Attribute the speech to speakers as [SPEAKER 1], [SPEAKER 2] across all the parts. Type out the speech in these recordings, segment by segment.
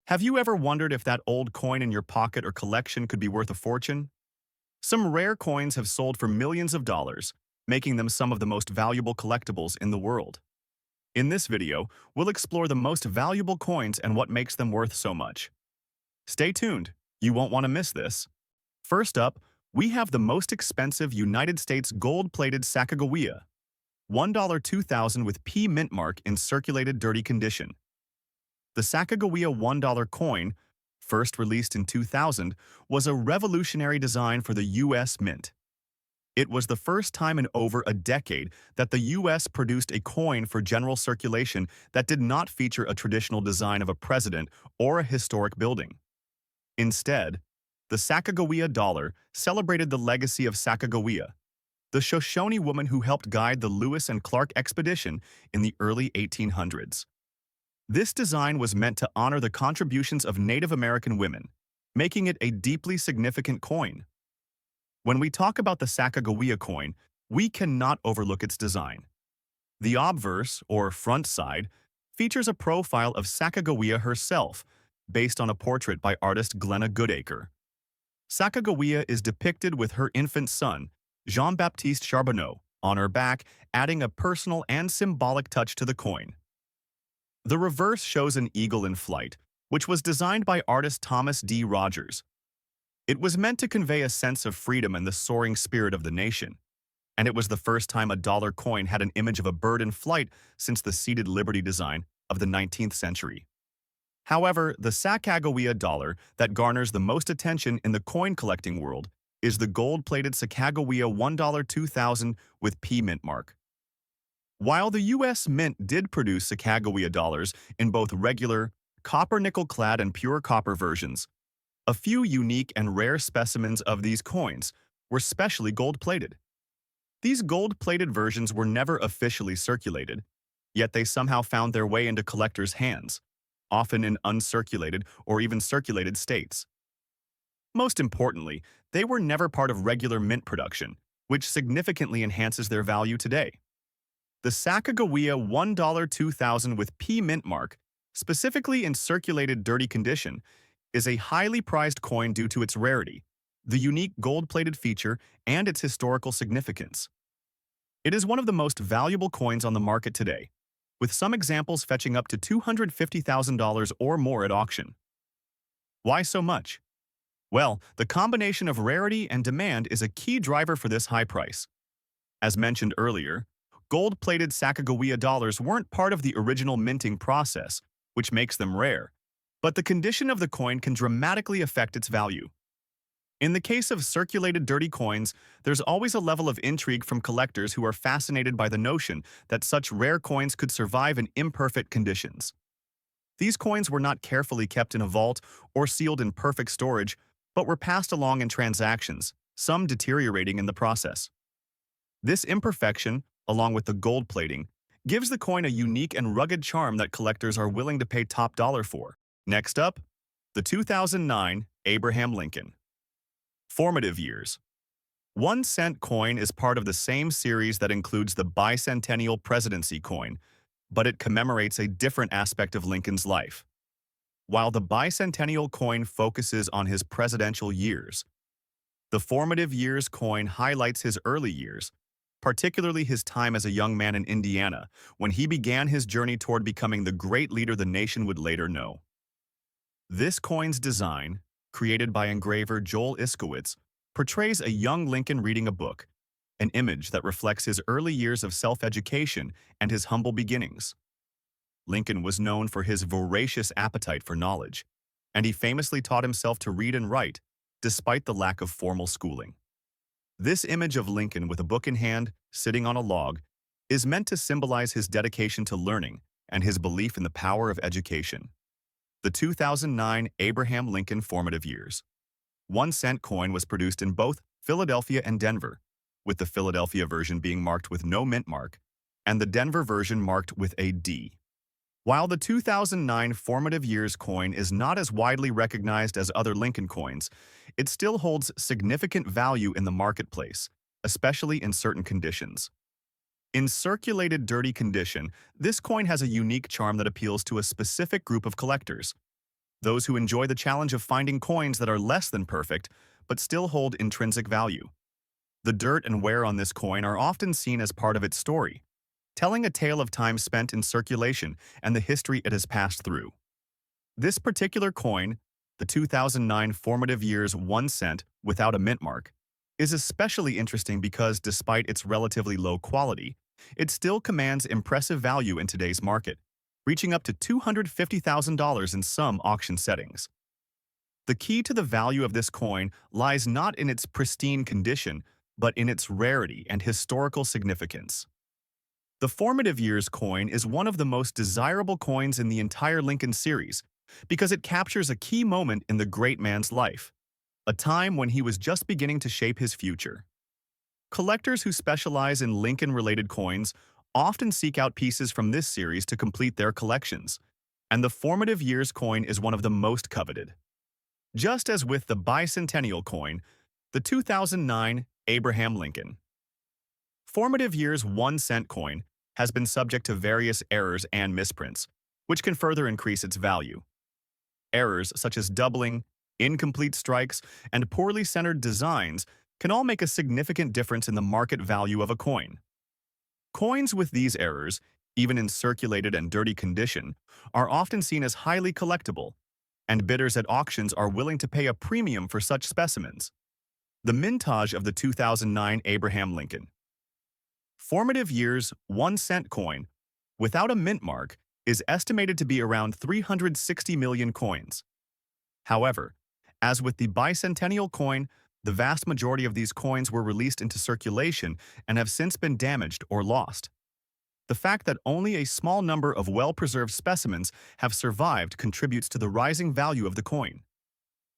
[SPEAKER 1] Have you ever wondered if that old coin in your pocket or collection could be worth a fortune? Some rare coins have sold for millions of dollars, making them some of the most valuable collectibles in the world. In this video, we'll explore the most valuable coins and what makes them worth so much. Stay tuned, you won't want to miss this. First up, we have the most expensive United States gold-plated Sacagawea, $1 2000 with P mint mark in circulated dirty condition. The Sacagawea $1 coin, first released in 2000, was a revolutionary design for the U.S. Mint. It was the first time in over a decade that the U.S. produced a coin for general circulation that did not feature a traditional design of a president or a historic building. Instead, the Sacagawea dollar celebrated the legacy of Sacagawea, the Shoshone woman who helped guide the Lewis and Clark expedition in the early 1800s. This design was meant to honor the contributions of Native American women, making it a deeply significant coin. When we talk about the Sacagawea coin, we cannot overlook its design. The obverse, or front side, features a profile of Sacagawea herself, based on a portrait by artist Glenna Goodacre. Sacagawea is depicted with her infant son, Jean-Baptiste Charbonneau, on her back, adding a personal and symbolic touch to the coin. The reverse shows an eagle in flight, which was designed by artist Thomas D. Rogers. It was meant to convey a sense of freedom and the soaring spirit of the nation, and it was the first time a dollar coin had an image of a bird in flight since the seated liberty design of the 19th century. However, the Sacagawea dollar that garners the most attention in the coin collecting world is the gold-plated Sacagawea $1 2000 with P mint mark. While the U.S. Mint did produce Sacagawea dollars in both regular, copper-nickel-clad and pure copper versions, a few unique and rare specimens of these coins were specially gold-plated. These gold-plated versions were never officially circulated, yet they somehow found their way into collectors' hands, often in uncirculated or even circulated states. Most importantly, they were never part of regular mint production, which significantly enhances their value today. The Sacagawea $1 2000 with P mint mark, specifically in circulated dirty condition, is a highly prized coin due to its rarity, the unique gold-plated feature, and its historical significance. It is one of the most valuable coins on the market today, with some examples fetching up to $250,000 or more at auction. Why so much? Well, the combination of rarity and demand is a key driver for this high price. As mentioned earlier, gold-plated Sacagawea dollars weren't part of the original minting process, which makes them rare, but the condition of the coin can dramatically affect its value. In the case of circulated dirty coins, there's always a level of intrigue from collectors who are fascinated by the notion that such rare coins could survive in imperfect conditions. These coins were not carefully kept in a vault or sealed in perfect storage, but were passed along in transactions, some deteriorating in the process. This imperfection, along with the gold plating, gives the coin a unique and rugged charm that collectors are willing to pay top dollar for. Next up, the 2009 Abraham Lincoln. Formative years. 1-cent coin is part of the same series that includes the bicentennial presidency coin, but it commemorates a different aspect of Lincoln's life. While the bicentennial coin focuses on his presidential years, the formative years coin highlights his early years, particularly his time as a young man in Indiana, when he began his journey toward becoming the great leader the nation would later know. This coin's design, created by engraver Joel Iskowitz, portrays a young Lincoln reading a book, an image that reflects his early years of self-education and his humble beginnings. Lincoln was known for his voracious appetite for knowledge, and he famously taught himself to read and write, despite the lack of formal schooling. This image of Lincoln with a book in hand, sitting on a log, is meant to symbolize his dedication to learning and his belief in the power of education. The 2009 Abraham Lincoln Formative Years. 1-cent coin was produced in both Philadelphia and Denver, with the Philadelphia version being marked with no mint mark, and the Denver version marked with a D. While the 2009 Formative Years coin is not as widely recognized as other Lincoln coins, it still holds significant value in the marketplace, especially in certain conditions. In circulated dirty condition, this coin has a unique charm that appeals to a specific group of collectors. those who enjoy the challenge of finding coins that are less than perfect but still hold intrinsic value. The dirt and wear on this coin are often seen as part of its story, telling a tale of time spent in circulation and the history it has passed through. This particular coin, the 2009 formative years 1 cent without a mint mark, is especially interesting because despite its relatively low quality, it still commands impressive value in today's market, reaching up to $250,000 in some auction settings. The key to the value of this coin lies not in its pristine condition, but in its rarity and historical significance. The formative years coin is one of the most desirable coins in the entire Lincoln series because it captures a key moment in the great man's life, a time when he was just beginning to shape his future. Collectors who specialize in Lincoln-related coins often seek out pieces from this series to complete their collections, and the formative years coin is one of the most coveted. Just as with the bicentennial coin, the 2009 Abraham Lincoln formative years 1 cent coin has been subject to various errors and misprints, which can further increase its value. Errors such as doubling, incomplete strikes, and poorly centered designs can all make a significant difference in the market value of a coin. Coins with these errors, even in circulated and dirty condition, are often seen as highly collectible, and bidders at auctions are willing to pay a premium for such specimens. The mintage of the 2009 Abraham Lincoln formative years 1 cent coin, without a mint mark, is estimated to be around 360 million coins. However, as with the bicentennial coin, the vast majority of these coins were released into circulation and have since been damaged or lost. The fact that only a small number of well-preserved specimens have survived contributes to the rising value of the coin.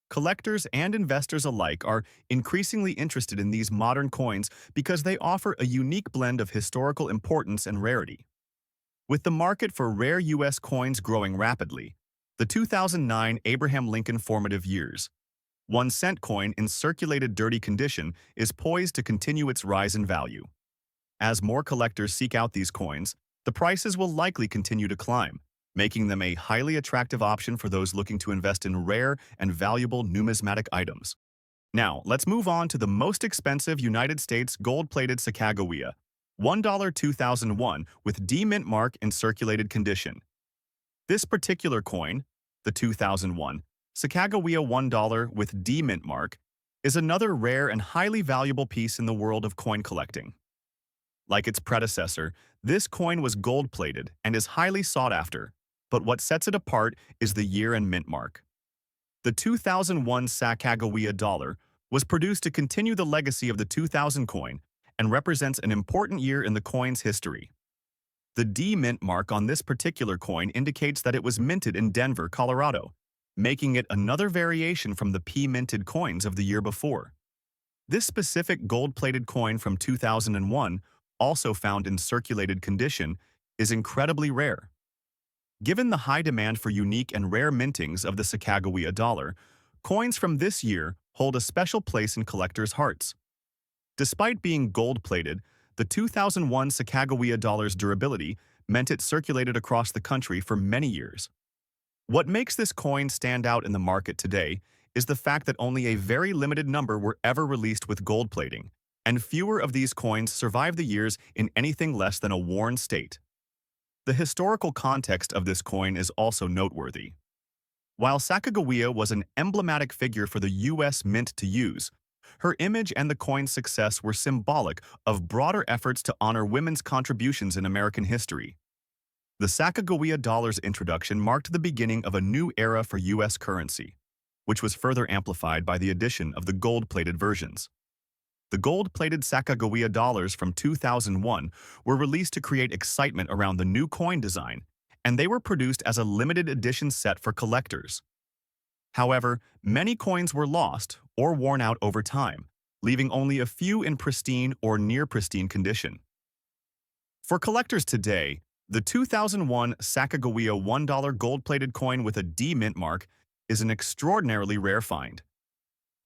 [SPEAKER 1] Collectors and investors alike are increasingly interested in these modern coins because they offer a unique blend of historical importance and rarity. With the market for rare U.S. coins growing rapidly, the 2009 Abraham Lincoln formative years 1 cent coin in circulated dirty condition is poised to continue its rise in value. As more collectors seek out these coins, the prices will likely continue to climb, making them a highly attractive option for those looking to invest in rare and valuable numismatic items. Now, let's move on to the most expensive United States gold-plated Sacagawea, $1 2001 with D mint mark in circulated condition. This particular coin, the 2001 Sacagawea $1 with D mint mark, is another rare and highly valuable piece in the world of coin collecting. Like its predecessor, this coin was gold-plated and is highly sought after, but what sets it apart is the year and mint mark. The 2001 Sacagawea dollar was produced to continue the legacy of the 2000 coin and represents an important year in the coin's history. The D mint mark on this particular coin indicates that it was minted in Denver, Colorado, making it another variation from the P minted coins of the year before. This specific gold-plated coin from 2001, also found in circulated condition, is incredibly rare. Given the high demand for unique and rare mintings of the Sacagawea dollar, coins from this year hold a special place in collectors' hearts. Despite being gold-plated, the 2001 Sacagawea dollar's durability meant it circulated across the country for many years. What makes this coin stand out in the market today is the fact that only a very limited number were ever released with gold plating, and fewer of these coins survive the years in anything less than a worn state. The historical context of this coin is also noteworthy. While Sacagawea was an emblematic figure for the U.S. Mint to use, her image and the coin's success were symbolic of broader efforts to honor women's contributions in American history. The Sacagawea dollar's introduction marked the beginning of a new era for U.S. currency, which was further amplified by the addition of the gold-plated versions. The gold-plated Sacagawea dollars from 2001 were released to create excitement around the new coin design, and they were produced as a limited edition set for collectors. However, many coins were lost or worn out over time, leaving only a few in pristine or near-pristine condition. For collectors today, the 2001 Sacagawea $1 gold-plated coin with a D mint mark is an extraordinarily rare find.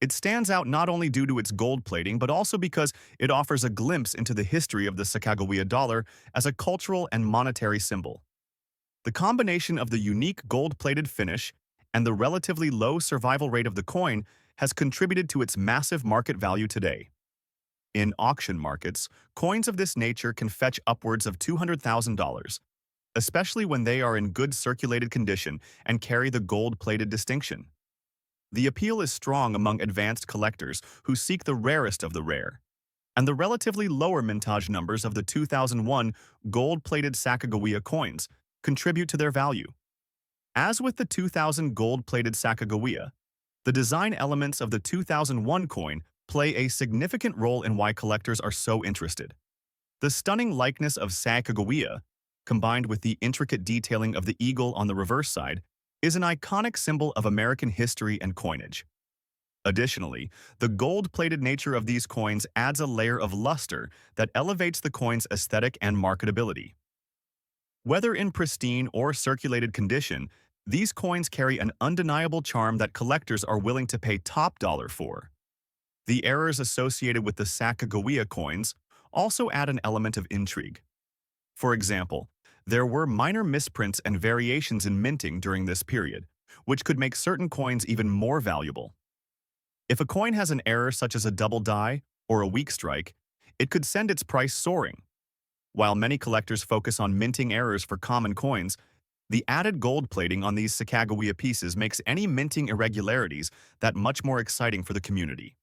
[SPEAKER 1] It stands out not only due to its gold plating, but also because it offers a glimpse into the history of the Sacagawea dollar as a cultural and monetary symbol. The combination of the unique gold-plated finish and the relatively low survival rate of the coin has contributed to its massive market value today. In auction markets, coins of this nature can fetch upwards of $200,000, especially when they are in good circulated condition and carry the gold-plated distinction. The appeal is strong among advanced collectors who seek the rarest of the rare, and the relatively lower mintage numbers of the 2001 gold-plated Sacagawea coins contribute to their value. As with the 2000 gold-plated Sacagawea, the design elements of the 2001 coin play a significant role in why collectors are so interested. The stunning likeness of Sacagawea, combined with the intricate detailing of the eagle on the reverse side, is an iconic symbol of American history and coinage. Additionally, the gold-plated nature of these coins adds a layer of luster that elevates the coin's aesthetic and marketability. Whether in pristine or circulated condition, these coins carry an undeniable charm that collectors are willing to pay top dollar for. The errors associated with the Sacagawea coins also add an element of intrigue. For example, there were minor misprints and variations in minting during this period, which could make certain coins even more valuable. If a coin has an error such as a double die or a weak strike, it could send its price soaring. While many collectors focus on minting errors for common coins, the added gold plating on these Sacagawea pieces makes any minting irregularities that much more exciting for the community.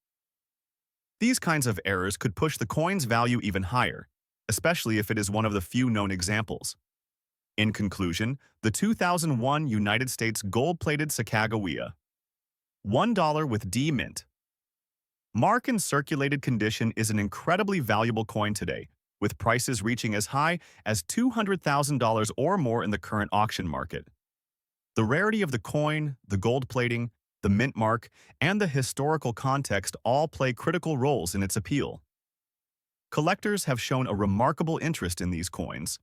[SPEAKER 1] These kinds of errors could push the coin's value even higher, especially if it is one of the few known examples. In conclusion, the 2001 United States gold-plated Sacagawea. $1 with D mint. Mark in circulated condition is an incredibly valuable coin today, with prices reaching as high as $200,000 or more in the current auction market. The rarity of the coin, the gold plating, the mint mark, and the historical context all play critical roles in its appeal. Collectors have shown a remarkable interest in these coins,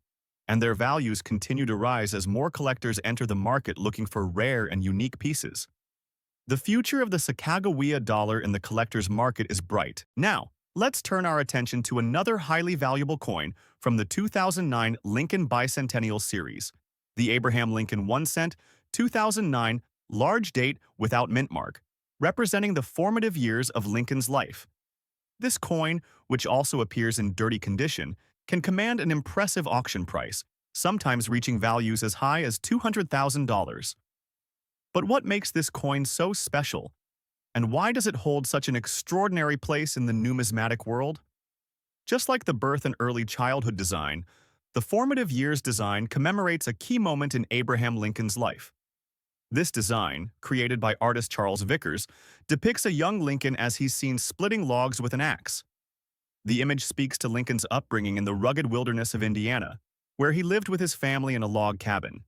[SPEAKER 1] and their values continue to rise as more collectors enter the market looking for rare and unique pieces. The future of the Sacagawea dollar in the collector's market is bright. Now, let's turn our attention to another highly valuable coin from the 2009 Lincoln Bicentennial Series, the Abraham Lincoln 1 cent, 2009, large date without mint mark, representing the formative years of Lincoln's life. This coin, which also appears in dirty condition, can command an impressive auction price, sometimes reaching values as high as $200,000. But what makes this coin so special, and why does it hold such an extraordinary place in the numismatic world? Just like the birth and early childhood design, the formative years design commemorates a key moment in Abraham Lincoln's life. This design, created by artist Charles Vickers, depicts a young Lincoln as he's seen splitting logs with an axe. The image speaks to Lincoln's upbringing in the rugged wilderness of Indiana, where he lived with his family in a log cabin.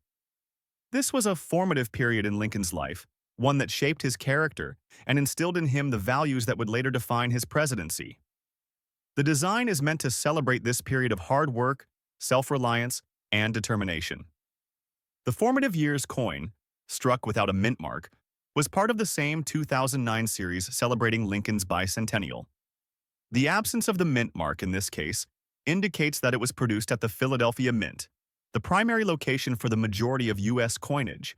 [SPEAKER 1] This was a formative period in Lincoln's life, one that shaped his character and instilled in him the values that would later define his presidency. The design is meant to celebrate this period of hard work, self-reliance, and determination. The formative years coin, struck without a mint mark, was part of the same 2009 series celebrating Lincoln's bicentennial. The absence of the mint mark in this case indicates that it was produced at the Philadelphia Mint, the primary location for the majority of U.S. coinage.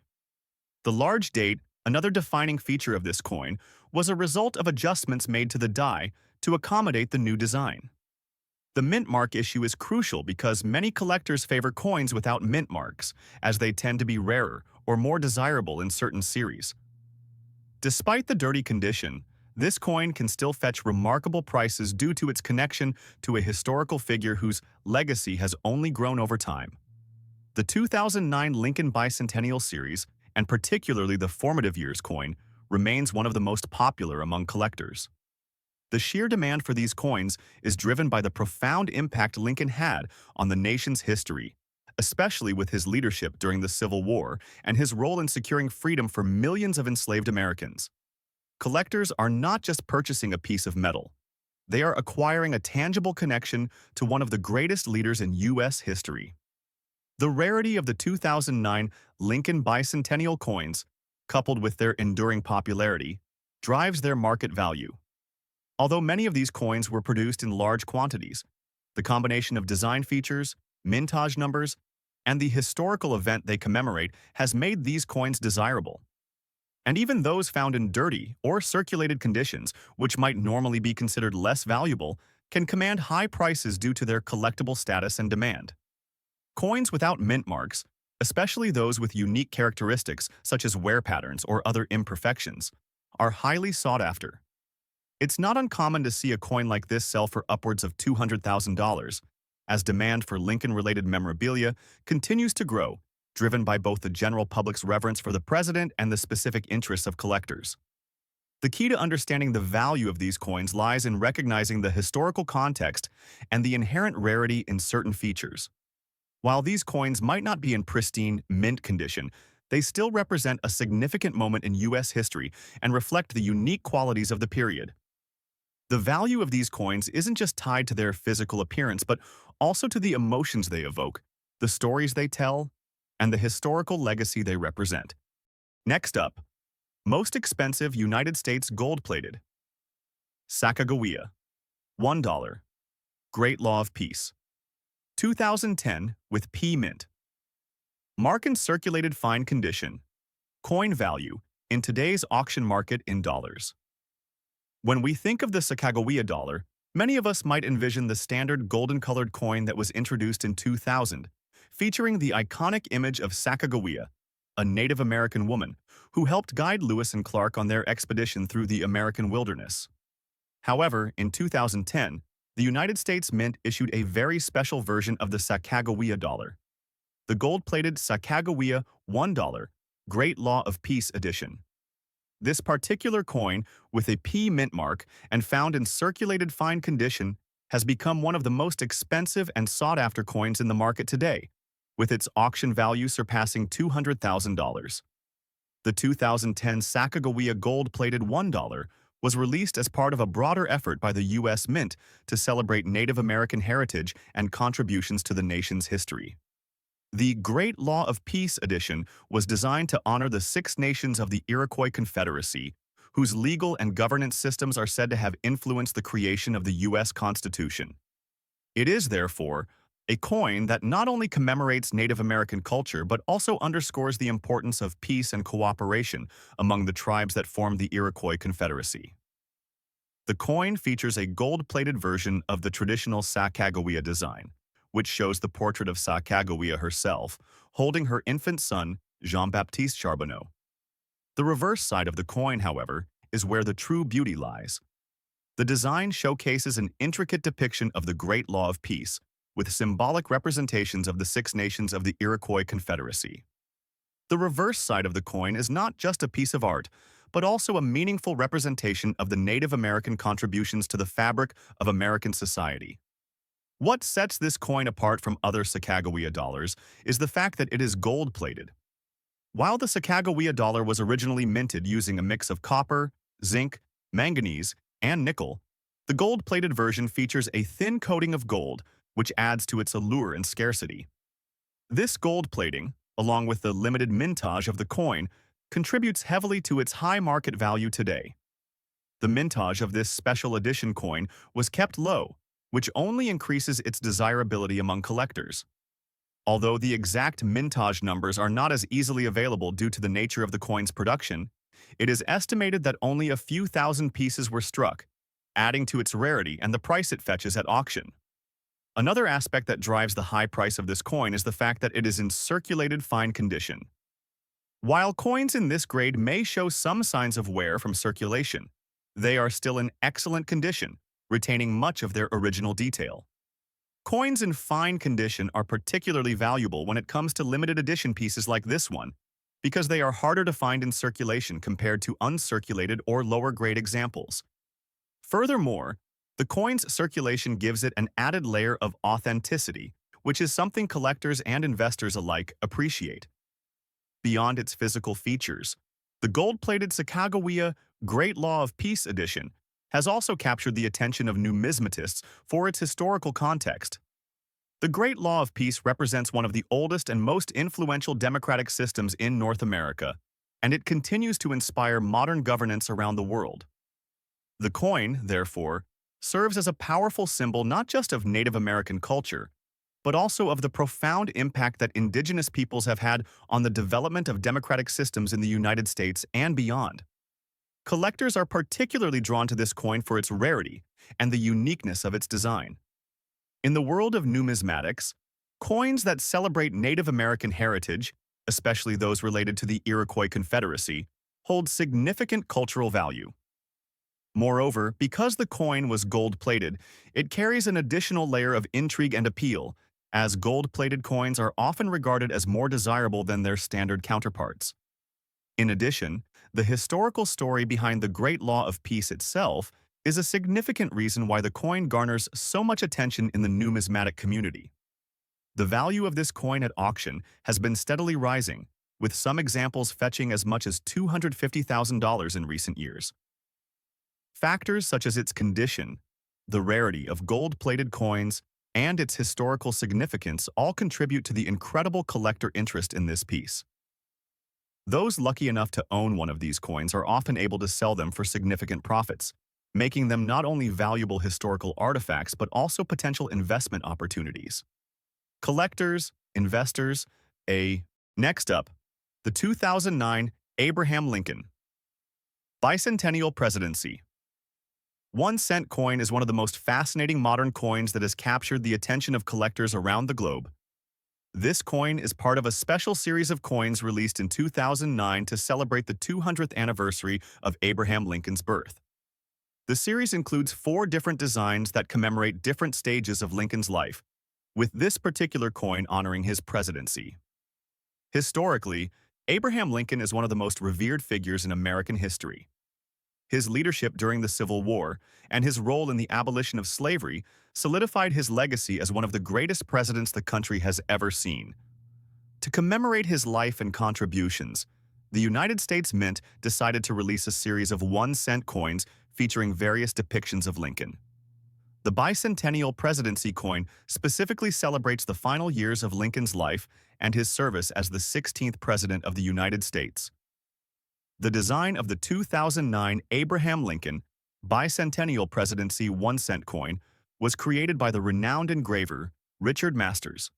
[SPEAKER 1] The large date, another defining feature of this coin, was a result of adjustments made to the die to accommodate the new design. The mint mark issue is crucial because many collectors favor coins without mint marks, as they tend to be rarer or more desirable in certain series. Despite the dirty condition, this coin can still fetch remarkable prices due to its connection to a historical figure whose legacy has only grown over time. The 2009 Lincoln Bicentennial Series, and particularly the formative years coin, remains one of the most popular among collectors. The sheer demand for these coins is driven by the profound impact Lincoln had on the nation's history, especially with his leadership during the Civil War and his role in securing freedom for millions of enslaved Americans. Collectors are not just purchasing a piece of metal. They are acquiring a tangible connection to one of the greatest leaders in U.S. history. The rarity of the 2009 Lincoln Bicentennial coins, coupled with their enduring popularity, drives their market value. Although many of these coins were produced in large quantities, the combination of design features, mintage numbers, and the historical event they commemorate has made these coins desirable. And even those found in dirty or circulated conditions, which might normally be considered less valuable, can command high prices due to their collectible status and demand. Coins without mint marks, especially those with unique characteristics such as wear patterns or other imperfections, are highly sought after. It's not uncommon to see a coin like this sell for upwards of $200,000, as demand for Lincoln-related memorabilia continues to grow, driven by both the general public's reverence for the president and the specific interests of collectors. The key to understanding the value of these coins lies in recognizing the historical context and the inherent rarity in certain features. While these coins might not be in pristine, mint condition, they still represent a significant moment in U.S. history and reflect the unique qualities of the period. The value of these coins isn't just tied to their physical appearance, but also to the emotions they evoke, the stories they tell, and the historical legacy they represent. Next up, most expensive United States gold-plated. Sacagawea, $1. Great Law of Peace. 2010 with P mint. Mark in circulated fine condition. Coin value in today's auction market in dollars. When we think of the Sacagawea dollar, many of us might envision the standard golden-colored coin that was introduced in 2000, featuring the iconic image of Sacagawea, a Native American woman who helped guide Lewis and Clark on their expedition through the American wilderness. However, in 2010, the United States Mint issued a very special version of the Sacagawea dollar, the gold-plated Sacagawea $1 Great Law of Peace edition. This particular coin, with a P mint mark and found in circulated fine condition, has become one of the most expensive and sought-after coins in the market today, with its auction value surpassing $200,000. The 2010 Sacagawea gold-plated $1 was released as part of a broader effort by the U.S. Mint to celebrate Native American heritage and contributions to the nation's history. The Great Law of Peace edition was designed to honor the Six Nations of the Iroquois Confederacy, whose legal and governance systems are said to have influenced the creation of the U.S. Constitution. It is, therefore, a coin that not only commemorates Native American culture but also underscores the importance of peace and cooperation among the tribes that formed the Iroquois Confederacy. The coin features a gold-plated version of the traditional Sacagawea design, which shows the portrait of Sacagawea herself, holding her infant son, Jean-Baptiste Charbonneau. The reverse side of the coin, however, is where the true beauty lies. The design showcases an intricate depiction of the Great Law of Peace, with symbolic representations of the Six Nations of the Iroquois Confederacy. The reverse side of the coin is not just a piece of art, but also a meaningful representation of the Native American contributions to the fabric of American society. What sets this coin apart from other Sacagawea dollars is the fact that it is gold-plated. While the Sacagawea dollar was originally minted using a mix of copper, zinc, manganese, and nickel, the gold-plated version features a thin coating of gold, which adds to its allure and scarcity. This gold plating, along with the limited mintage of the coin, contributes heavily to its high market value today. The mintage of this special edition coin was kept low, which only increases its desirability among collectors. Although the exact mintage numbers are not as easily available due to the nature of the coin's production, it is estimated that only a few thousand pieces were struck, adding to its rarity and the price it fetches at auction. Another aspect that drives the high price of this coin is the fact that it is in circulated fine condition. While coins in this grade may show some signs of wear from circulation, they are still in excellent condition, retaining much of their original detail. Coins in fine condition are particularly valuable when it comes to limited edition pieces like this one, because they are harder to find in circulation compared to uncirculated or lower-grade examples. Furthermore, the coin's circulation gives it an added layer of authenticity, which is something collectors and investors alike appreciate. Beyond its physical features, the gold-plated Sacagawea Great Law of Peace edition has also captured the attention of numismatists for its historical context. The Great Law of Peace represents one of the oldest and most influential democratic systems in North America, and it continues to inspire modern governance around the world. The coin, therefore, serves as a powerful symbol not just of Native American culture, but also of the profound impact that indigenous peoples have had on the development of democratic systems in the United States and beyond. Collectors are particularly drawn to this coin for its rarity and the uniqueness of its design. In the world of numismatics, coins that celebrate Native American heritage, especially those related to the Iroquois Confederacy, hold significant cultural value. Moreover, because the coin was gold-plated, it carries an additional layer of intrigue and appeal, as gold-plated coins are often regarded as more desirable than their standard counterparts. In addition, the historical story behind the Great Law of Peace itself is a significant reason why the coin garners so much attention in the numismatic community. The value of this coin at auction has been steadily rising, with some examples fetching as much as $250,000 in recent years. Factors such as its condition, the rarity of gold-plated coins, and its historical significance all contribute to the incredible collector interest in this piece. Those lucky enough to own one of these coins are often able to sell them for significant profits, making them not only valuable historical artifacts but also potential investment opportunities. Collectors, investors, Next up, the 2009 Abraham Lincoln Bicentennial Presidency. 1-cent coin is one of the most fascinating modern coins that has captured the attention of collectors around the globe. This coin is part of a special series of coins released in 2009 to celebrate the 200th anniversary of Abraham Lincoln's birth. The series includes 4 different designs that commemorate different stages of Lincoln's life, with this particular coin honoring his presidency. Historically, Abraham Lincoln is one of the most revered figures in American history. His leadership during the Civil War and his role in the abolition of slavery solidified his legacy as one of the greatest presidents the country has ever seen. To commemorate his life and contributions, the United States Mint decided to release a series of 1-cent coins featuring various depictions of Lincoln. The Bicentennial Presidency coin specifically celebrates the final years of Lincoln's life and his service as the 16th President of the United States. The design of the 2009 Abraham Lincoln Bicentennial Presidency 1-cent coin was created by the renowned engraver Richard Masters.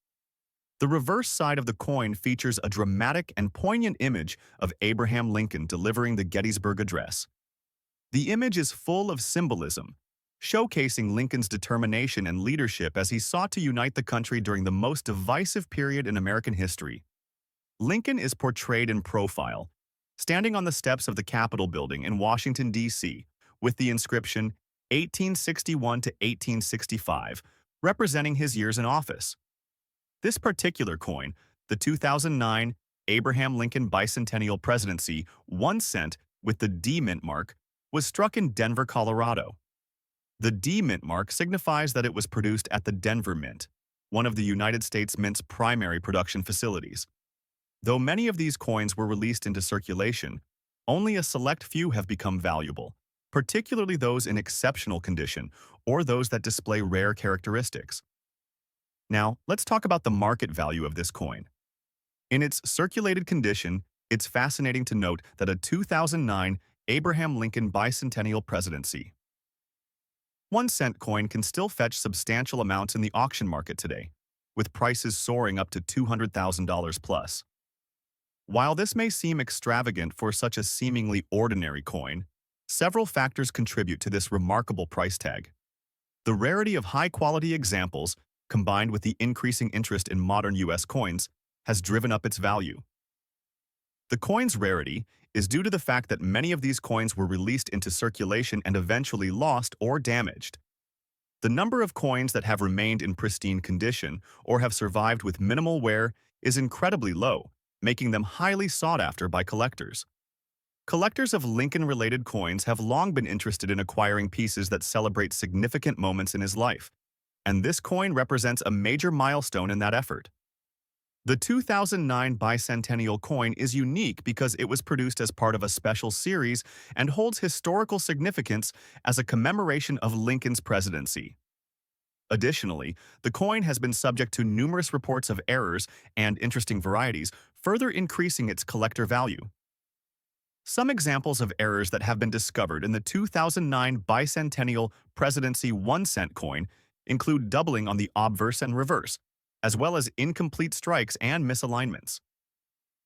[SPEAKER 1] The reverse side of the coin features a dramatic and poignant image of Abraham Lincoln delivering the Gettysburg Address. The image is full of symbolism, showcasing Lincoln's determination and leadership as he sought to unite the country during the most divisive period in American history. Lincoln is portrayed in profile, standing on the steps of the Capitol building in Washington, D.C., with the inscription 1861 to 1865, representing his years in office. This particular coin, the 2009 Abraham Lincoln Bicentennial Presidency 1-cent with the D mint mark, was struck in Denver, Colorado. The D mint mark signifies that it was produced at the Denver Mint, one of the United States Mint's primary production facilities. Though many of these coins were released into circulation, only a select few have become valuable, particularly those in exceptional condition or those that display rare characteristics. Now, let's talk about the market value of this coin. In its circulated condition, it's fascinating to note that a 2009 Abraham Lincoln Bicentennial Presidency 1-cent coin can still fetch substantial amounts in the auction market today, with prices soaring up to $200,000 plus. While this may seem extravagant for such a seemingly ordinary coin, several factors contribute to this remarkable price tag. The rarity of high-quality examples, combined with the increasing interest in modern U.S. coins, has driven up its value. The coin's rarity is due to the fact that many of these coins were released into circulation and eventually lost or damaged. The number of coins that have remained in pristine condition or have survived with minimal wear is incredibly low, making them highly sought after by collectors. Collectors of Lincoln-related coins have long been interested in acquiring pieces that celebrate significant moments in his life, and this coin represents a major milestone in that effort. The 2009 Bicentennial coin is unique because it was produced as part of a special series and holds historical significance as a commemoration of Lincoln's presidency. Additionally, the coin has been subject to numerous reports of errors and interesting varieties, further increasing its collector value. Some examples of errors that have been discovered in the 2009 Bicentennial Presidency 1-cent coin include doubling on the obverse and reverse, as well as incomplete strikes and misalignments.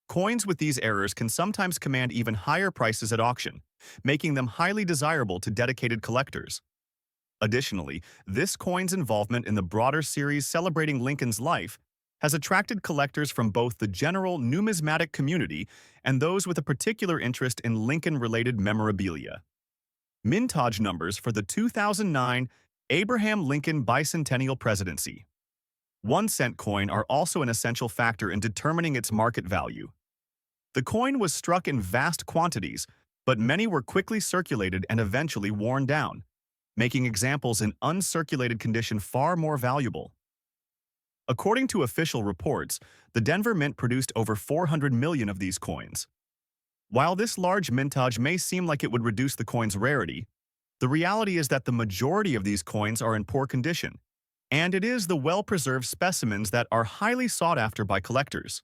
[SPEAKER 1] Coins with these errors can sometimes command even higher prices at auction, making them highly desirable to dedicated collectors. Additionally, this coin's involvement in the broader series celebrating Lincoln's life has attracted collectors from both the general numismatic community and those with a particular interest in Lincoln-related memorabilia. Mintage numbers for the 2009 Abraham Lincoln Bicentennial Presidency. 1-cent coin are also an essential factor in determining its market value. The coin was struck in vast quantities, but many were quickly circulated and eventually worn down, making examples in uncirculated condition far more valuable. According to official reports, the Denver Mint produced over 400 million of these coins. While this large mintage may seem like it would reduce the coin's rarity, the reality is that the majority of these coins are in poor condition, and it is the well-preserved specimens that are highly sought after by collectors.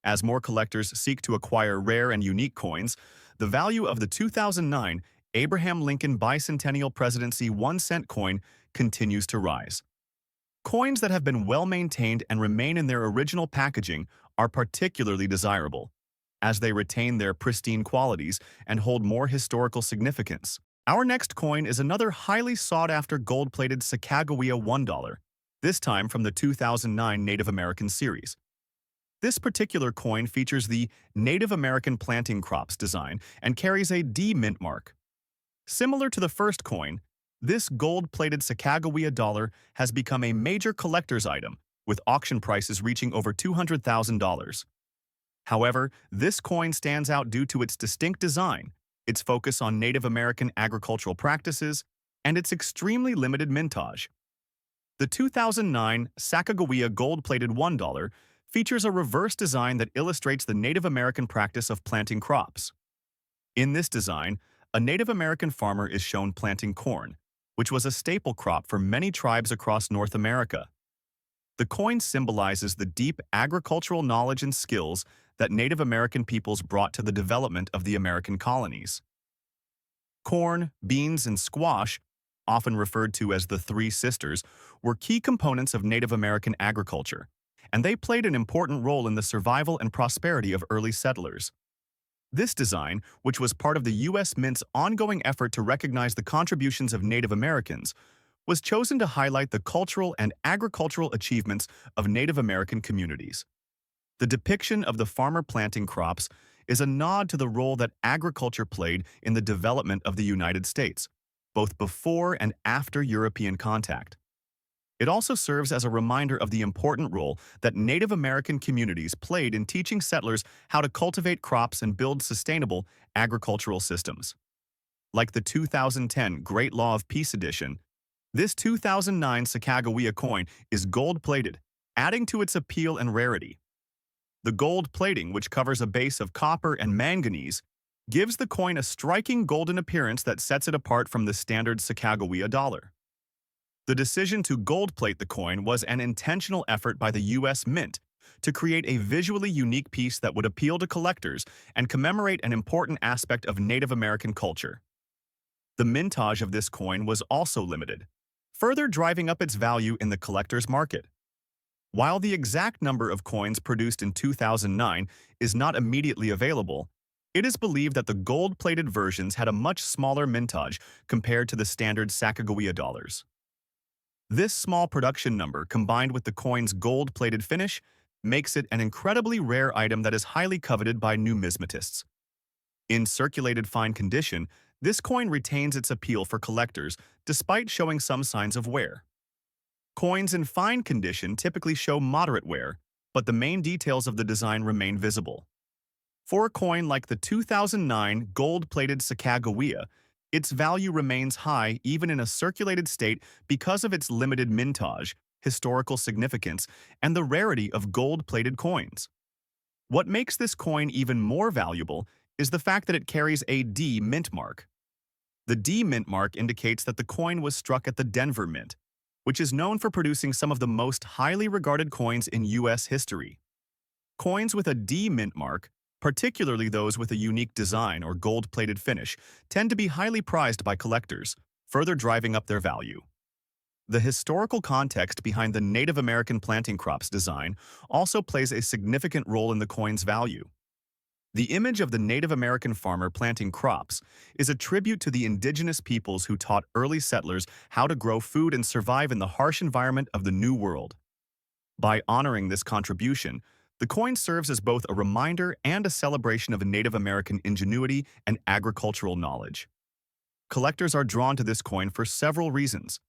[SPEAKER 1] As more collectors seek to acquire rare and unique coins, the value of the 2009 Abraham Lincoln Bicentennial Presidency 1-cent coin continues to rise. Coins that have been well-maintained and remain in their original packaging are particularly desirable, as they retain their pristine qualities and hold more historical significance. Our next coin is another highly sought-after gold-plated Sacagawea $1, this time from the 2009 Native American series. This particular coin features the Native American planting crops design and carries a D mint mark. Similar to the first coin, this gold-plated Sacagawea dollar has become a major collector's item, with auction prices reaching over $200,000. However, this coin stands out due to its distinct design, its focus on Native American agricultural practices, and its extremely limited mintage. The 2009 Sacagawea gold-plated $1 features a reverse design that illustrates the Native American practice of planting crops. In this design, a Native American farmer is shown planting corn, which was a staple crop for many tribes across North America. The coin symbolizes the deep agricultural knowledge and skills that Native American peoples brought to the development of the American colonies. Corn, beans, and squash, often referred to as the Three Sisters, were key components of Native American agriculture, and they played an important role in the survival and prosperity of early settlers. This design, which was part of the U.S. Mint's ongoing effort to recognize the contributions of Native Americans, was chosen to highlight the cultural and agricultural achievements of Native American communities. The depiction of the farmer planting crops is a nod to the role that agriculture played in the development of the United States, both before and after European contact. It also serves as a reminder of the important role that Native American communities played in teaching settlers how to cultivate crops and build sustainable agricultural systems. Like the 2010 Great Law of Peace edition, this 2009 Sacagawea coin is gold-plated, adding to its appeal and rarity. The gold plating, which covers a base of copper and manganese, gives the coin a striking golden appearance that sets it apart from the standard Sacagawea dollar. The decision to gold-plate the coin was an intentional effort by the U.S. Mint to create a visually unique piece that would appeal to collectors and commemorate an important aspect of Native American culture. The mintage of this coin was also limited, further driving up its value in the collector's market. While the exact number of coins produced in 2009 is not immediately available, it is believed that the gold-plated versions had a much smaller mintage compared to the standard Sacagawea dollars. This small production number, combined with the coin's gold-plated finish, makes it an incredibly rare item that is highly coveted by numismatists. In circulated fine condition, this coin retains its appeal for collectors despite showing some signs of wear. Coins in fine condition typically show moderate wear, but the main details of the design remain visible. For a coin like the 2009 gold-plated Sacagawea, its value remains high even in a circulated state because of its limited mintage, historical significance, and the rarity of gold-plated coins. What makes this coin even more valuable is the fact that it carries a D mint mark. The D mint mark indicates that the coin was struck at the Denver Mint, which is known for producing some of the most highly regarded coins in U.S. history. Coins with a D mint mark, particularly those with a unique design or gold-plated finish, tend to be highly prized by collectors, further driving up their value. The historical context behind the Native American planting crops design also plays a significant role in the coin's value. The image of the Native American farmer planting crops is a tribute to the indigenous peoples who taught early settlers how to grow food and survive in the harsh environment of the New World. By honoring this contribution, the coin serves as both a reminder and a celebration of Native American ingenuity and agricultural knowledge. Collectors are drawn to this coin for several reasons: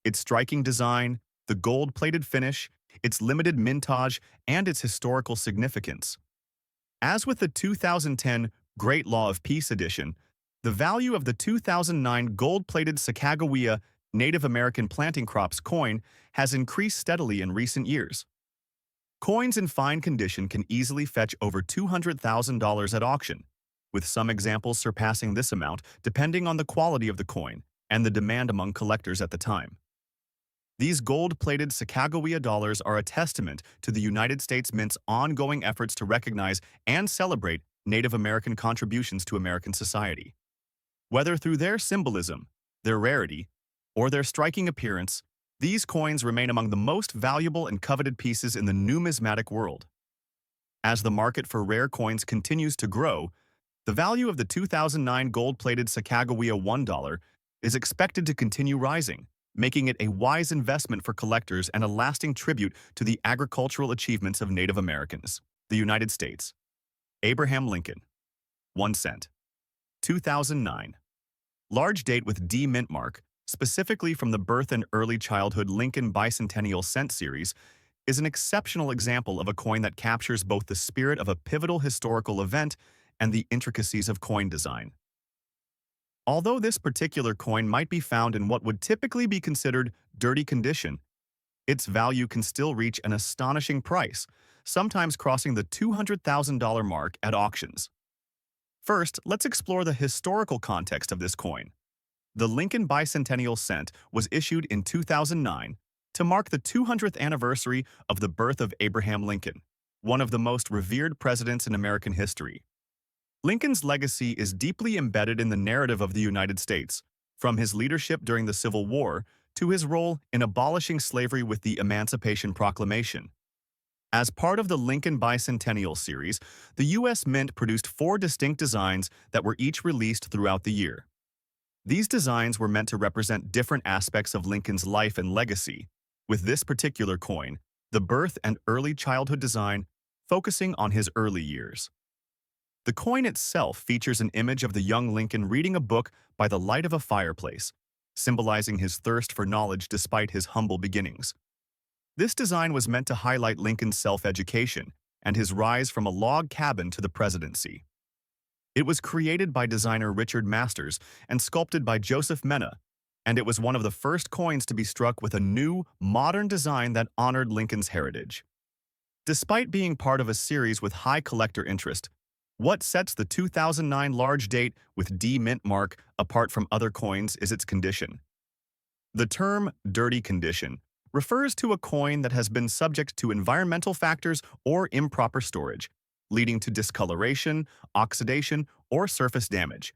[SPEAKER 1] its striking design, the gold-plated finish, its limited mintage, and its historical significance. As with the 2010 Great Law of Peace edition, the value of the 2009 gold-plated Sacagawea Native American planting crops coin has increased steadily in recent years. Coins in fine condition can easily fetch over $200,000 at auction, with some examples surpassing this amount depending on the quality of the coin and the demand among collectors at the time. These gold-plated Sacagawea dollars are a testament to the United States Mint's ongoing efforts to recognize and celebrate Native American contributions to American society. Whether through their symbolism, their rarity, or their striking appearance, these coins remain among the most valuable and coveted pieces in the numismatic world. As the market for rare coins continues to grow, the value of the 2009 gold-plated Sacagawea $1 is expected to continue rising, making it a wise investment for collectors and a lasting tribute to the agricultural achievements of Native Americans. The United States. Abraham Lincoln. 1 cent. 2009. Large date with D mint mark, specifically from the Birth and Early Childhood Lincoln Bicentennial Cent series, is an exceptional example of a coin that captures both the spirit of a pivotal historical event and the intricacies of coin design. Although this particular coin might be found in what would typically be considered dirty condition, its value can still reach an astonishing price, sometimes crossing the $200,000 mark at auctions. First, let's explore the historical context of this coin. The Lincoln Bicentennial Cent was issued in 2009 to mark the 200th anniversary of the birth of Abraham Lincoln, one of the most revered presidents in American history. Lincoln's legacy is deeply embedded in the narrative of the United States, from his leadership during the Civil War to his role in abolishing slavery with the Emancipation Proclamation. As part of the Lincoln Bicentennial series, the U.S. Mint produced 4 distinct designs that were each released throughout the year. These designs were meant to represent different aspects of Lincoln's life and legacy, with this particular coin, the Birth and Early Childhood design, focusing on his early years. The coin itself features an image of the young Lincoln reading a book by the light of a fireplace, symbolizing his thirst for knowledge despite his humble beginnings. This design was meant to highlight Lincoln's self-education and his rise from a log cabin to the presidency. It was created by designer Richard Masters and sculpted by Joseph Mena, and it was one of the first coins to be struck with a new, modern design that honored Lincoln's heritage. Despite being part of a series with high collector interest, what sets the 2009 large date with D mint mark apart from other coins is its condition. The term dirty condition refers to a coin that has been subject to environmental factors or improper storage, leading to discoloration, oxidation, or surface damage.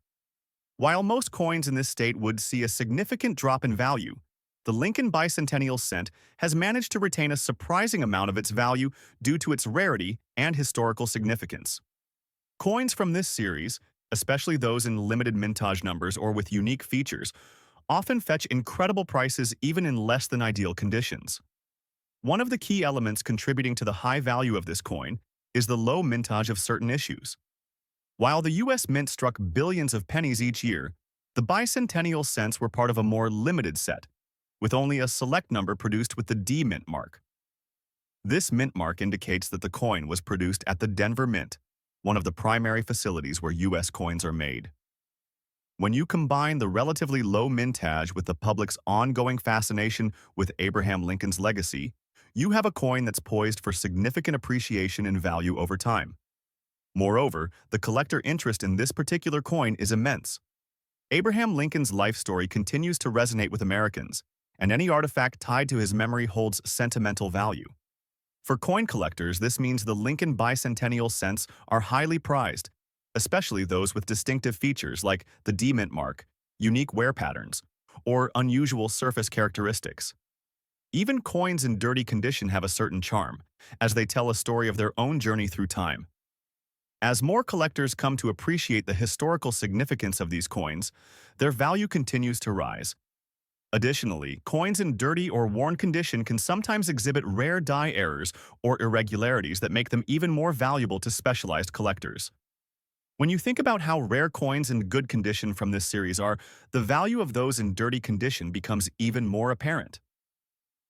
[SPEAKER 1] While most coins in this state would see a significant drop in value, the Lincoln Bicentennial Cent has managed to retain a surprising amount of its value due to its rarity and historical significance. Coins from this series, especially those in limited mintage numbers or with unique features, often fetch incredible prices even in less than ideal conditions. One of the key elements contributing to the high value of this coin is the low mintage of certain issues. While the U.S. Mint struck billions of pennies each year, the bicentennial cents were part of a more limited set, with only a select number produced with the D mint mark. This mint mark indicates that the coin was produced at the Denver Mint, one of the primary facilities where U.S. coins are made. When you combine the relatively low mintage with the public's ongoing fascination with Abraham Lincoln's legacy, you have a coin that's poised for significant appreciation in value over time. Moreover, the collector interest in this particular coin is immense. Abraham Lincoln's life story continues to resonate with Americans, and any artifact tied to his memory holds sentimental value. For coin collectors, this means the Lincoln Bicentennial Cents are highly prized, especially those with distinctive features like the D mint mark, unique wear patterns, or unusual surface characteristics. Even coins in dirty condition have a certain charm, as they tell a story of their own journey through time. As more collectors come to appreciate the historical significance of these coins, their value continues to rise. Additionally, coins in dirty or worn condition can sometimes exhibit rare die errors or irregularities that make them even more valuable to specialized collectors. When you think about how rare coins in good condition from this series are, the value of those in dirty condition becomes even more apparent.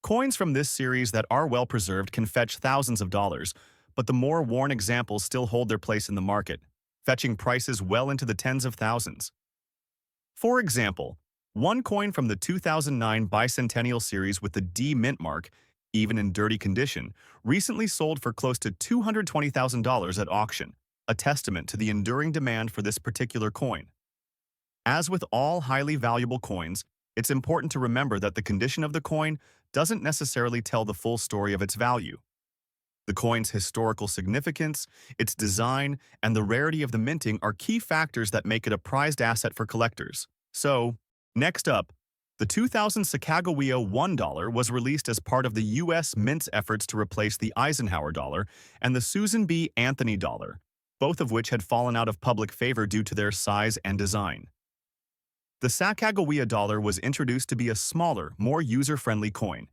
[SPEAKER 1] Coins from this series that are well preserved can fetch thousands of dollars, but the more worn examples still hold their place in the market, fetching prices well into the tens of thousands. For example, one coin from the 2009 bicentennial series with the D mint mark, even in dirty condition, recently sold for close to $220,000 at auction, a testament to the enduring demand for this particular coin. As with all highly valuable coins, it's important to remember that the condition of the coin doesn't necessarily tell the full story of its value. The coin's historical significance, its design, and the rarity of the minting are key factors that make it a prized asset for collectors. So, next up, the 2000 Sacagawea $1 was released as part of the U.S. Mint's efforts to replace the Eisenhower dollar and the Susan B. Anthony dollar, both of which had fallen out of public favor due to their size and design. The Sacagawea dollar was introduced to be a smaller, more user-friendly coin,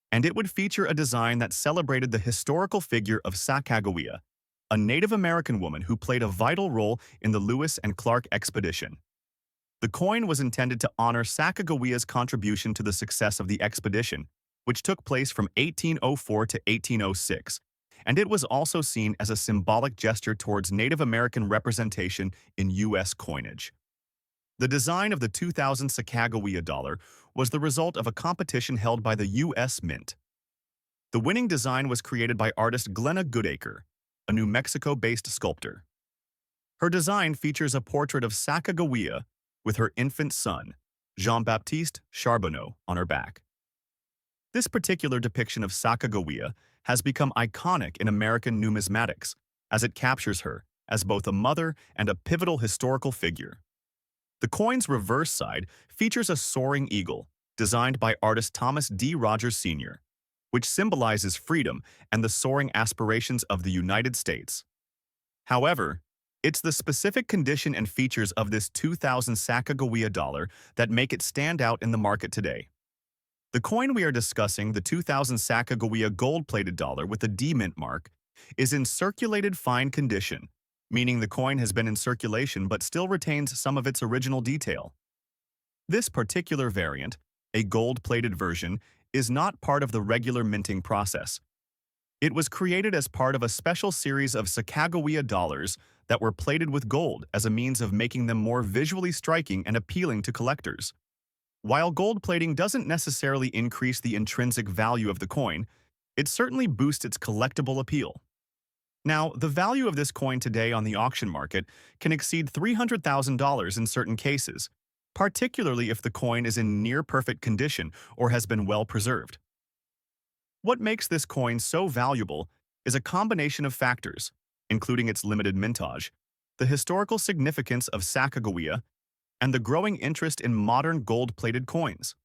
[SPEAKER 1] and it would feature a design that celebrated the historical figure of Sacagawea, a Native American woman who played a vital role in the Lewis and Clark expedition. The coin was intended to honor Sacagawea's contribution to the success of the expedition, which took place from 1804 to 1806, and it was also seen as a symbolic gesture towards Native American representation in U.S. coinage. The design of the 2000 Sacagawea dollar was the result of a competition held by the U.S. Mint. The winning design was created by artist Glenna Goodacre, a New Mexico-based sculptor. Her design features a portrait of Sacagawea with her infant son, Jean-Baptiste Charbonneau, on her back. This particular depiction of Sacagawea has become iconic in American numismatics, as it captures her as both a mother and a pivotal historical figure. The coin's reverse side features a soaring eagle, designed by artist Thomas D. Rogers Sr., which symbolizes freedom and the soaring aspirations of the United States. However, it's the specific condition and features of this 2000 Sacagawea dollar that make it stand out in the market today. The coin we are discussing, the 2000 Sacagawea gold-plated dollar with the D mint mark, is in circulated fine condition, meaning the coin has been in circulation but still retains some of its original detail. This particular variant, a gold-plated version, is not part of the regular minting process. It was created as part of a special series of Sacagawea dollars that were plated with gold as a means of making them more visually striking and appealing to collectors. While gold plating doesn't necessarily increase the intrinsic value of the coin, it certainly boosts its collectible appeal. Now, the value of this coin today on the auction market can exceed $300,000 in certain cases, particularly if the coin is in near-perfect condition or has been well preserved. What makes this coin so valuable is a combination of factors, including its limited mintage, the historical significance of Sacagawea, and the growing interest in modern gold-plated coins.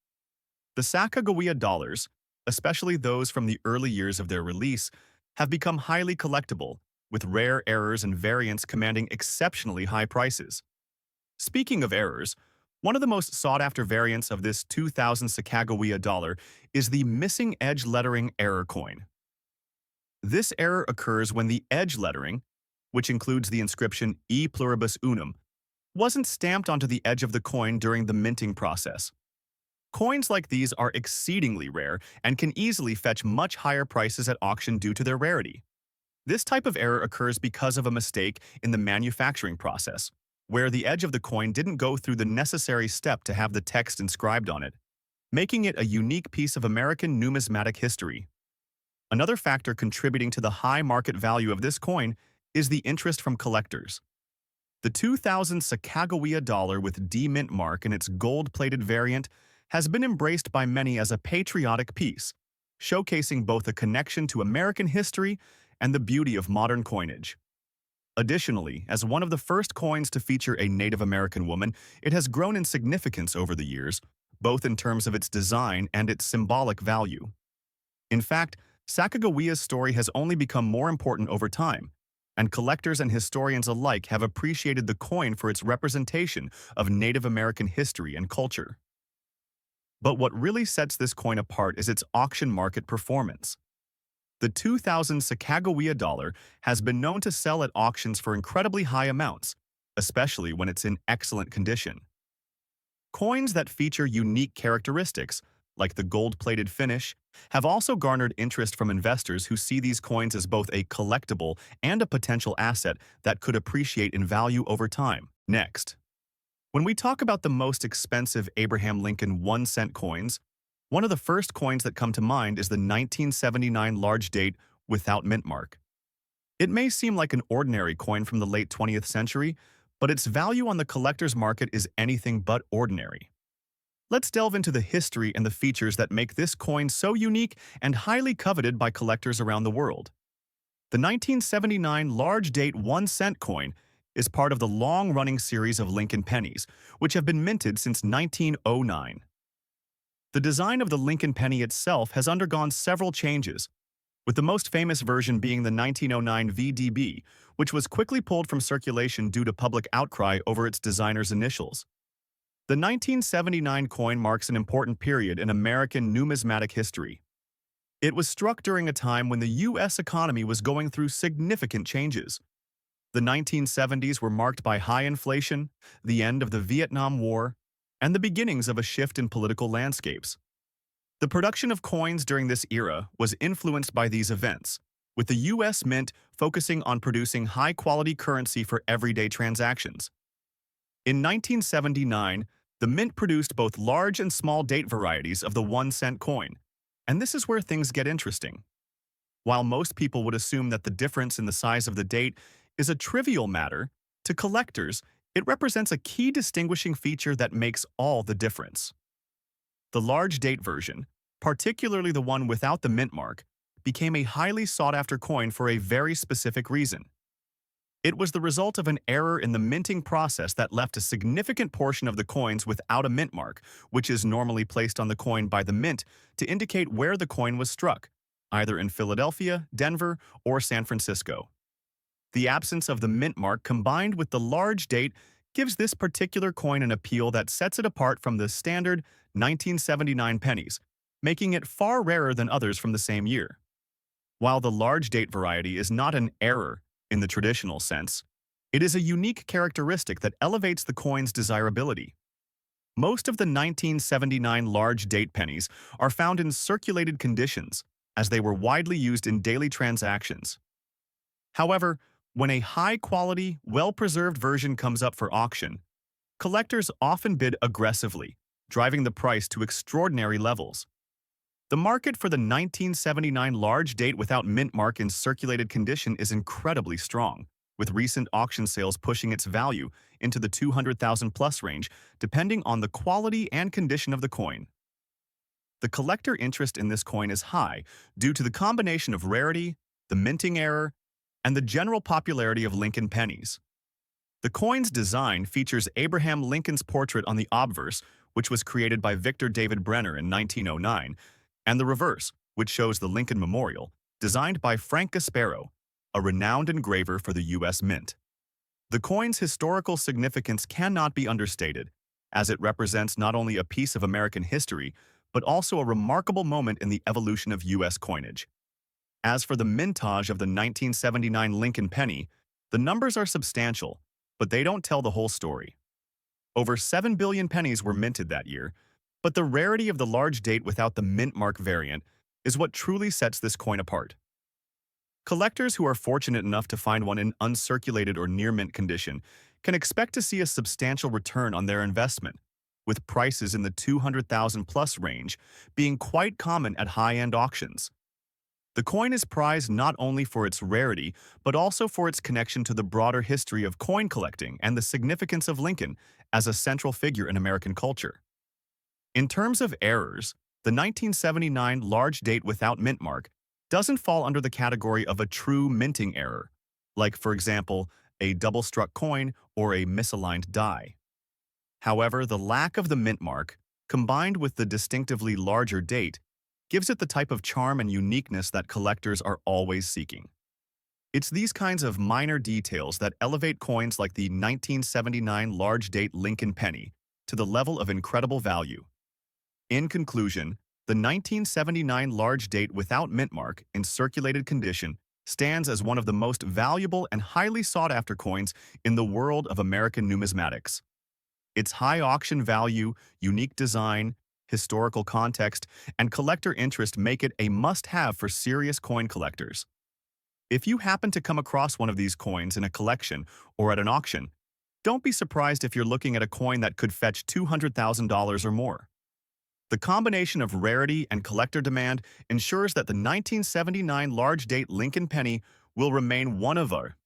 [SPEAKER 1] The Sacagawea dollars, especially those from the early years of their release, have become highly collectible, with rare errors and variants commanding exceptionally high prices. Speaking of errors, one of the most sought-after variants of this 2000 Sacagawea dollar is the missing edge lettering error coin. This error occurs when the edge lettering, which includes the inscription E pluribus unum, wasn't stamped onto the edge of the coin during the minting process. Coins like these are exceedingly rare and can easily fetch much higher prices at auction due to their rarity. This type of error occurs because of a mistake in the manufacturing process, where the edge of the coin didn't go through the necessary step to have the text inscribed on it, making it a unique piece of American numismatic history. Another factor contributing to the high market value of this coin is the interest from collectors. The 2000 Sacagawea dollar with D mint mark in its gold-plated variant has been embraced by many as a patriotic piece, showcasing both a connection to American history and the beauty of modern coinage. Additionally, as one of the first coins to feature a Native American woman, it has grown in significance over the years, both in terms of its design and its symbolic value. In fact, Sacagawea's story has only become more important over time, and collectors and historians alike have appreciated the coin for its representation of Native American history and culture. But what really sets this coin apart is its auction market performance. The 2000 Sacagawea dollar has been known to sell at auctions for incredibly high amounts, especially when it's in excellent condition. Coins that feature unique characteristics, like the gold-plated finish, have also garnered interest from investors who see these coins as both a collectible and a potential asset that could appreciate in value over time. Next, when we talk about the most expensive Abraham Lincoln 1-cent coins, one of the first coins that come to mind is the 1979 large date without mint mark. It may seem like an ordinary coin from the late 20th century, but its value on the collector's market is anything but ordinary. Let's delve into the history and the features that make this coin so unique and highly coveted by collectors around the world. The 1979 large date 1-cent coin is part of the long-running series of Lincoln pennies, which have been minted since 1909. The design of the Lincoln penny itself has undergone several changes, with the most famous version being the 1909 VDB, which was quickly pulled from circulation due to public outcry over its designer's initials. The 1979 coin marks an important period in American numismatic history. It was struck during a time when the U.S. economy was going through significant changes. The 1970s were marked by high inflation, the end of the Vietnam War, and the beginnings of a shift in political landscapes. The production of coins during this era was influenced by these events, with the U.S. Mint focusing on producing high-quality currency for everyday transactions. In 1979, the Mint produced both large and small date varieties of the 1-cent coin, and this is where things get interesting. While most people would assume that the difference in the size of the date is a trivial matter, to collectors, it represents a key distinguishing feature that makes all the difference. The large date version, particularly the one without the mint mark, became a highly sought-after coin for a very specific reason. It was the result of an error in the minting process that left a significant portion of the coins without a mint mark, which is normally placed on the coin by the mint to indicate where the coin was struck, either in Philadelphia, Denver, or San Francisco. The absence of the mint mark combined with the large date gives this particular coin an appeal that sets it apart from the standard 1979 pennies, making it far rarer than others from the same year. While the large date variety is not an error in the traditional sense, it is a unique characteristic that elevates the coin's desirability. Most of the 1979 large date pennies are found in circulated conditions, as they were widely used in daily transactions. However, when a high-quality, well-preserved version comes up for auction, collectors often bid aggressively, driving the price to extraordinary levels. The market for the 1979 large date without mint mark in circulated condition is incredibly strong, with recent auction sales pushing its value into the 200,000 plus range, depending on the quality and condition of the coin. The collector interest in this coin is high due to the combination of rarity, the minting error, and the general popularity of Lincoln pennies. The coin's design features Abraham Lincoln's portrait on the obverse, which was created by Victor David Brenner in 1909, and the reverse, which shows the Lincoln Memorial, designed by Frank Gasparo, a renowned engraver for the U.S. Mint. The coin's historical significance cannot be understated, as it represents not only a piece of American history, but also a remarkable moment in the evolution of U.S. coinage. As for the mintage of the 1979 Lincoln penny, the numbers are substantial, but they don't tell the whole story. Over 7 billion pennies were minted that year, but the rarity of the large date without the mint mark variant is what truly sets this coin apart. Collectors who are fortunate enough to find one in uncirculated or near mint condition can expect to see a substantial return on their investment, with prices in the 200,000 plus range being quite common at high-end auctions. The coin is prized not only for its rarity, but also for its connection to the broader history of coin collecting and the significance of Lincoln as a central figure in American culture. In terms of errors, the 1979 large date without mint mark doesn't fall under the category of a true minting error, like, for example, a double-struck coin or a misaligned die. However, the lack of the mint mark, combined with the distinctively larger date, gives it the type of charm and uniqueness that collectors are always seeking. It's these kinds of minor details that elevate coins like the 1979 large-date Lincoln penny to the level of incredible value. In conclusion, the 1979 large date without mint mark in circulated condition stands as one of the most valuable and highly sought-after coins in the world of American numismatics. Its high auction value, unique design, historical context, and collector interest make it a must-have for serious coin collectors. If you happen to come across one of these coins in a collection or at an auction, don't be surprised if you're looking at a coin that could fetch $200,000 or more. The combination of rarity and collector demand ensures that the 1979 large-date Lincoln penny will remain one of our